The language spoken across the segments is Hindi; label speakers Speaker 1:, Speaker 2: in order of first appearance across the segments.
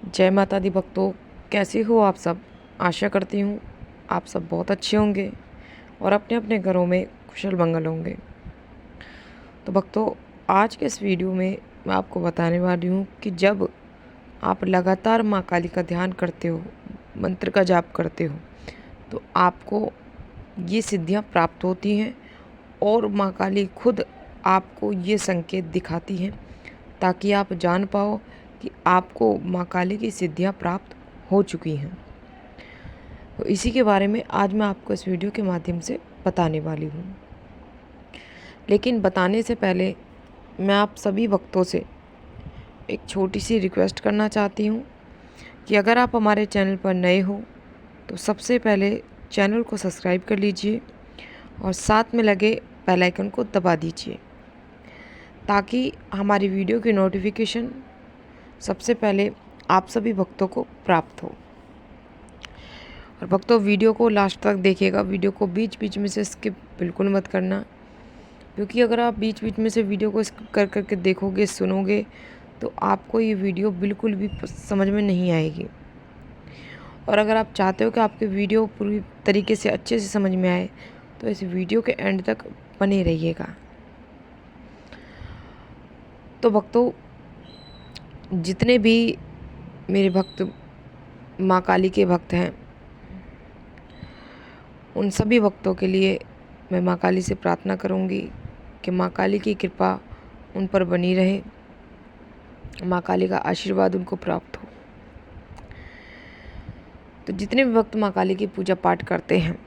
Speaker 1: जय माता दी भक्तों, कैसे हो आप सब। आशा करती हूँ आप सब बहुत अच्छे होंगे और अपने अपने घरों में कुशल मंगल होंगे। तो भक्तों, आज के इस वीडियो में मैं आपको बताने वाली हूँ कि जब आप लगातार माँ काली का ध्यान करते हो, मंत्र का जाप करते हो, तो आपको ये सिद्धियाँ प्राप्त होती हैं और माँ काली खुद आपको ये संकेत दिखाती हैं ताकि आप जान पाओ कि आपको माँ काली की सिद्धियाँ प्राप्त हो चुकी हैं। तो इसी के बारे में आज मैं आपको इस वीडियो के माध्यम से बताने वाली हूँ। लेकिन बताने से पहले मैं आप सभी भक्तों से एक छोटी सी रिक्वेस्ट करना चाहती हूँ कि अगर आप हमारे चैनल पर नए हो तो सबसे पहले चैनल को सब्सक्राइब कर लीजिए और साथ में लगे बेल आइकन को दबा दीजिए ताकि हमारी वीडियो की नोटिफिकेशन सबसे पहले आप सभी भक्तों को प्राप्त हो। और भक्तों, वीडियो को लास्ट तक देखिएगा, वीडियो को बीच बीच में से स्किप बिल्कुल मत करना, क्योंकि अगर आप बीच बीच में से वीडियो को स्किप कर करके देखोगे, सुनोगे, तो आपको ये वीडियो बिल्कुल भी समझ में नहीं आएगी। और अगर आप चाहते हो कि आपके वीडियो पूरी तरीके से अच्छे से समझ में आए तो इस वीडियो के एंड तक बने रहिएगा। तो भक्तों, जितने भी मेरे भक्त माँ काली के भक्त हैं, उन सभी भक्तों के लिए मैं माँ काली से प्रार्थना करूँगी कि माँ काली की कृपा उन पर बनी रहे, माँ काली का आशीर्वाद उनको प्राप्त हो। तो जितने भी भक्त माँ काली की पूजा पाठ करते हैं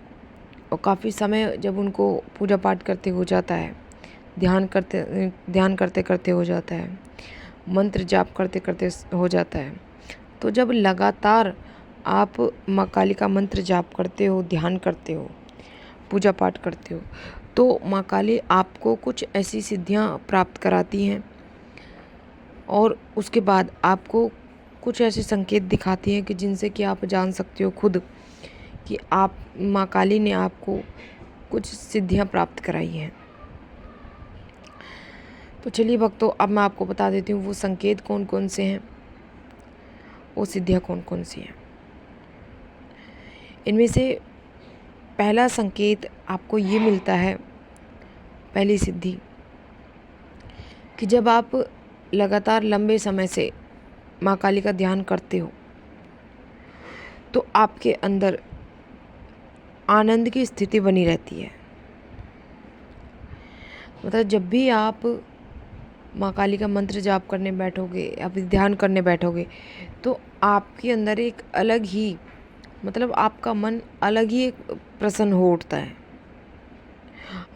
Speaker 1: और काफ़ी समय जब उनको पूजा पाठ करते हो जाता है, ध्यान करते करते हो जाता है, मंत्र जाप करते करते हो जाता है, तो जब लगातार आप माँ काली का मंत्र जाप करते हो, ध्यान करते हो, पूजा पाठ करते हो, तो माँ काली आपको कुछ ऐसी सिद्धियाँ प्राप्त कराती हैं और उसके बाद आपको कुछ ऐसे संकेत दिखाती हैं कि जिनसे कि आप जान सकते हो खुद कि आप माँ काली ने आपको कुछ सिद्धियाँ प्राप्त कराई हैं। तो चलिए भक्तों, अब मैं आपको बता देती हूँ वो संकेत कौन कौन से हैं, वो सिद्धियाँ कौन कौन सी हैं। इनमें से पहला संकेत आपको ये मिलता है, पहली सिद्धि, कि जब आप लगातार लंबे समय से माँ काली का ध्यान करते हो तो आपके अंदर आनंद की स्थिति बनी रहती है। मतलब जब भी आप माँ काली का मंत्र जाप करने बैठोगे या फिर ध्यान करने बैठोगे तो आपके अंदर एक अलग ही, मतलब आपका मन अलग ही एक प्रसन्न हो उठता है।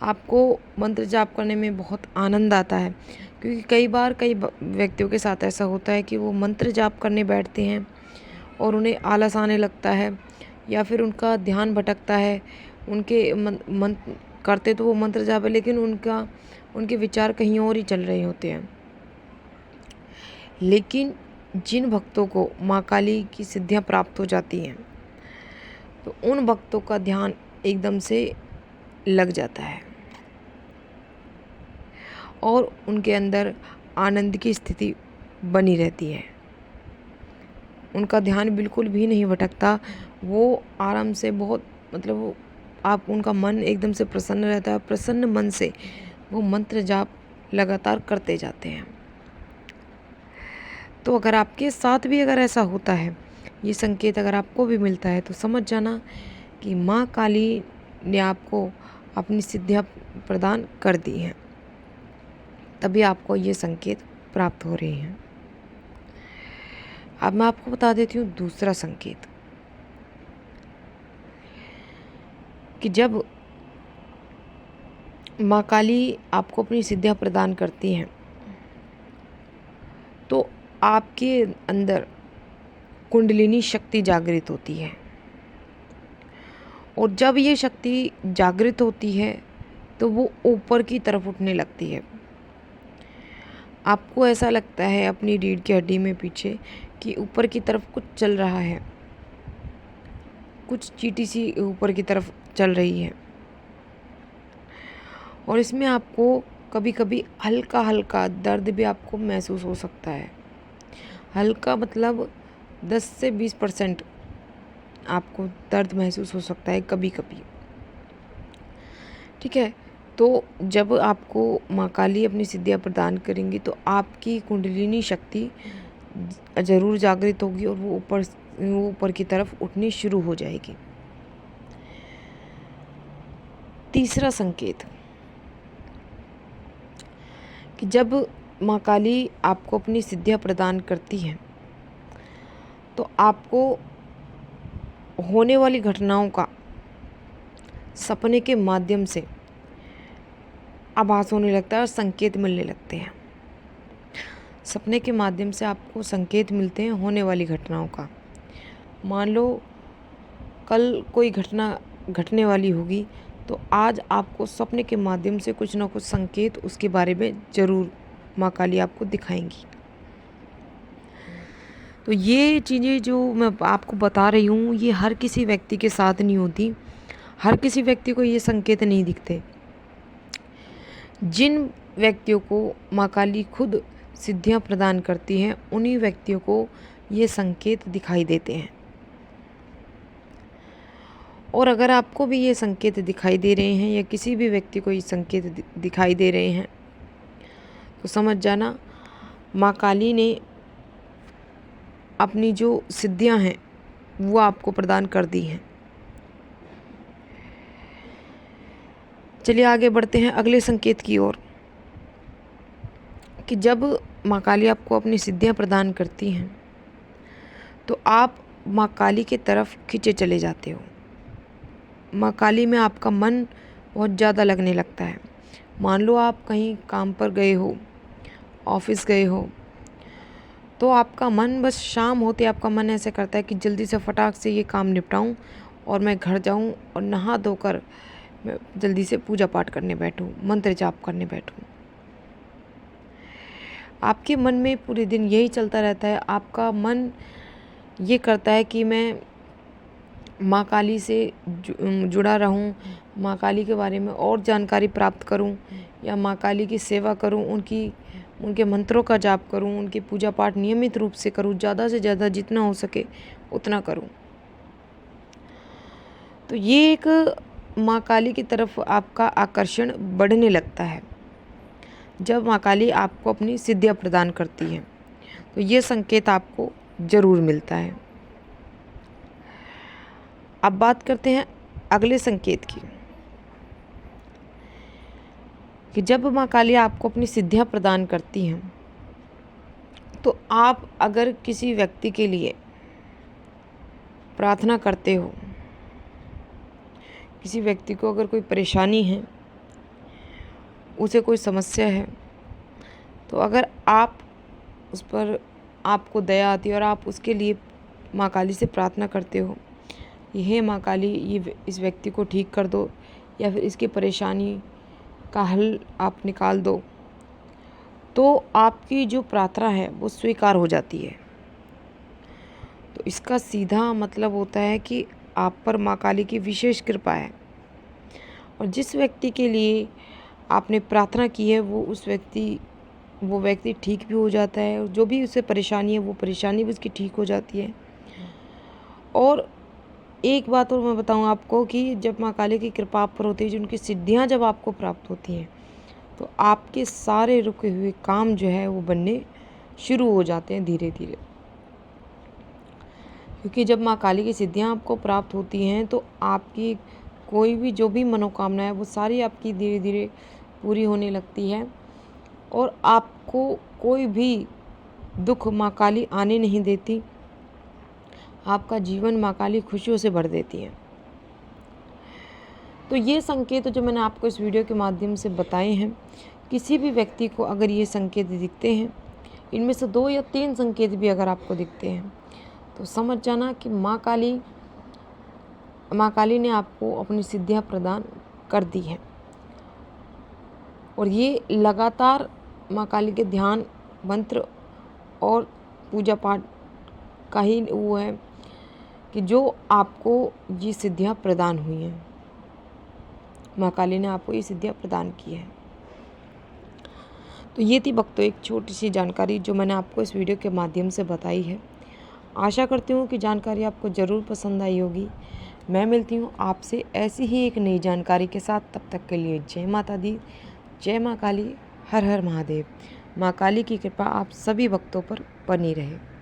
Speaker 1: आपको मंत्र जाप करने में बहुत आनंद आता है, क्योंकि कई बार कई व्यक्तियों के साथ ऐसा होता है कि वो मंत्र जाप करने बैठते हैं और उन्हें आलस आने लगता है या फिर उनका ध्यान भटकता है। उनके मन करते तो वो मंत्र जाप है, लेकिन उनके विचार कहीं और ही चल रहे होते हैं। लेकिन जिन भक्तों को माँ काली की सिद्धियाँ प्राप्त हो जाती हैं तो उन भक्तों का ध्यान एकदम से लग जाता है और उनके अंदर आनंद की स्थिति बनी रहती है। उनका ध्यान बिल्कुल भी नहीं भटकता, वो आराम से बहुत, मतलब आप उनका मन एकदम से प्रसन्न रहता है। प्रसन्न मन से वो मंत्र जाप लगातार करते जाते हैं। तो अगर आपके साथ भी अगर ऐसा होता है, ये संकेत अगर आपको भी मिलता है, तो समझ जाना कि माँ काली ने आपको अपनी सिद्धियाँ प्रदान कर दी हैं, तभी आपको ये संकेत प्राप्त हो रहे हैं। अब मैं आपको बता देती हूँ दूसरा संकेत, कि जब माँ काली आपको अपनी सिद्धियाँ प्रदान करती हैं तो आपके अंदर कुंडलिनी शक्ति जागृत होती है। और जब ये शक्ति जागृत होती है तो वो ऊपर की तरफ उठने लगती है। आपको ऐसा लगता है अपनी रीढ़ की हड्डी में पीछे कि ऊपर की तरफ कुछ चल रहा है, कुछ चींटी सी ऊपर की तरफ चल रही है। और इसमें आपको कभी कभी हल्का हल्का दर्द भी आपको महसूस हो सकता है। हल्का मतलब 10 से 20% आपको दर्द महसूस हो सकता है कभी कभी। ठीक है, तो जब आपको माँ काली अपनी सिद्धियाँ प्रदान करेंगी तो आपकी कुंडलिनी शक्ति ज़रूर जागृत होगी और वो ऊपर की तरफ उठनी शुरू हो जाएगी। तीसरा संकेत कि जब माँ काली आपको अपनी सिद्धियाँ प्रदान करती हैं तो आपको होने वाली घटनाओं का सपने के माध्यम से आभास होने लगता है और संकेत मिलने लगते हैं। सपने के माध्यम से आपको संकेत मिलते हैं होने वाली घटनाओं का। मान लो कल कोई घटना घटने वाली होगी तो आज आपको सपने के माध्यम से कुछ ना कुछ संकेत उसके बारे में ज़रूर माँ काली आपको दिखाएंगी। तो ये चीज़ें जो मैं आपको बता रही हूँ ये हर किसी व्यक्ति के साथ नहीं होती, हर किसी व्यक्ति को ये संकेत नहीं दिखते। जिन व्यक्तियों को माँ काली खुद सिद्धियाँ प्रदान करती हैं उन्हीं व्यक्तियों को ये संकेत दिखाई देते हैं। और अगर आपको भी ये संकेत दिखाई दे रहे हैं या किसी भी व्यक्ति को ये संकेत दिखाई दे रहे हैं तो समझ जाना माँ काली ने अपनी जो सिद्धियां हैं वो आपको प्रदान कर दी हैं। चलिए आगे बढ़ते हैं अगले संकेत की ओर कि जब माँ काली आपको अपनी सिद्धियां प्रदान करती हैं तो आप माँ काली की तरफ खींचे चले जाते हो। माँ काली में आपका मन बहुत ज़्यादा लगने लगता है। मान लो आप कहीं काम पर गए हो, ऑफिस गए हो, तो आपका मन बस शाम होते आपका मन ऐसे करता है कि जल्दी से फटाक से ये काम निपटाऊं और मैं घर जाऊं और नहा धोकर मैं जल्दी से पूजा पाठ करने बैठूं, मंत्र जाप करने बैठूं। आपके मन में पूरे दिन यही चलता रहता है। आपका मन ये करता है कि मैं माँ काली से जुड़ा रहूं, माँ काली के बारे में और जानकारी प्राप्त करूं या माँ काली की सेवा करूं, उनके मंत्रों का जाप करूं, उनकी पूजा पाठ नियमित रूप से करूं, ज़्यादा से ज़्यादा जितना हो सके उतना करूं। तो ये एक माँ काली की तरफ आपका आकर्षण बढ़ने लगता है जब माँ काली आपको अपनी सिद्धियाँ प्रदान करती हैं। तो ये संकेत आपको ज़रूर मिलता है। अब बात करते हैं अगले संकेत की कि जब माँ काली आपको अपनी सिद्धियाँ प्रदान करती हैं तो आप अगर किसी व्यक्ति के लिए प्रार्थना करते हो, किसी व्यक्ति को अगर कोई परेशानी है, उसे कोई समस्या है, तो अगर आप उस पर आपको दया आती है और आप उसके लिए माँ काली से प्रार्थना करते हो, हे माँ काली इस व्यक्ति को ठीक कर दो या फिर इसकी परेशानी का हल आप निकाल दो, तो आपकी जो प्रार्थना है वो स्वीकार हो जाती है। तो इसका सीधा मतलब होता है कि आप पर माँ काली की विशेष कृपा है और जिस व्यक्ति के लिए आपने प्रार्थना की है वो व्यक्ति ठीक भी हो जाता है और जो भी उसे परेशानी है वो परेशानी भी उसकी ठीक हो जाती है। और एक बात और मैं बताऊं आपको कि जब माँ काली की कृपा आप पर होती है, जो उनकी सिद्धियां जब आपको प्राप्त होती हैं तो आपके सारे रुके हुए काम जो है वो बनने शुरू हो जाते हैं धीरे धीरे। क्योंकि जब माँ काली की सिद्धियां आपको प्राप्त होती हैं तो आपकी कोई भी जो भी मनोकामना है वो सारी आपकी धीरे धीरे पूरी होने लगती है और आपको कोई भी दुख माँ काली आने नहीं देती। आपका जीवन माँ काली खुशियों से भर देती है। तो ये संकेत जो मैंने आपको इस वीडियो के माध्यम से बताए हैं, किसी भी व्यक्ति को अगर ये संकेत दिखते हैं, इनमें से 2 या 3 संकेत भी अगर आपको दिखते हैं तो समझ जाना कि माँ काली ने आपको अपनी सिद्धियाँ प्रदान कर दी हैं। और ये लगातार माँ काली के ध्यान, मंत्र और पूजा पाठ का ही वो है कि जो आपको ये सिद्धियाँ प्रदान हुई हैं। माँ काली ने आपको ये सिद्धियाँ प्रदान की है। तो ये थी भक्तों एक छोटी सी जानकारी जो मैंने आपको इस वीडियो के माध्यम से बताई है। आशा करती हूँ कि जानकारी आपको ज़रूर पसंद आई होगी। मैं मिलती हूँ आपसे ऐसी ही एक नई जानकारी के साथ। तब तक के लिए जय माता दी, जय माँ काली, हर हर महादेव। माँ काली की कृपा आप सभी भक्तों पर बनी रहे।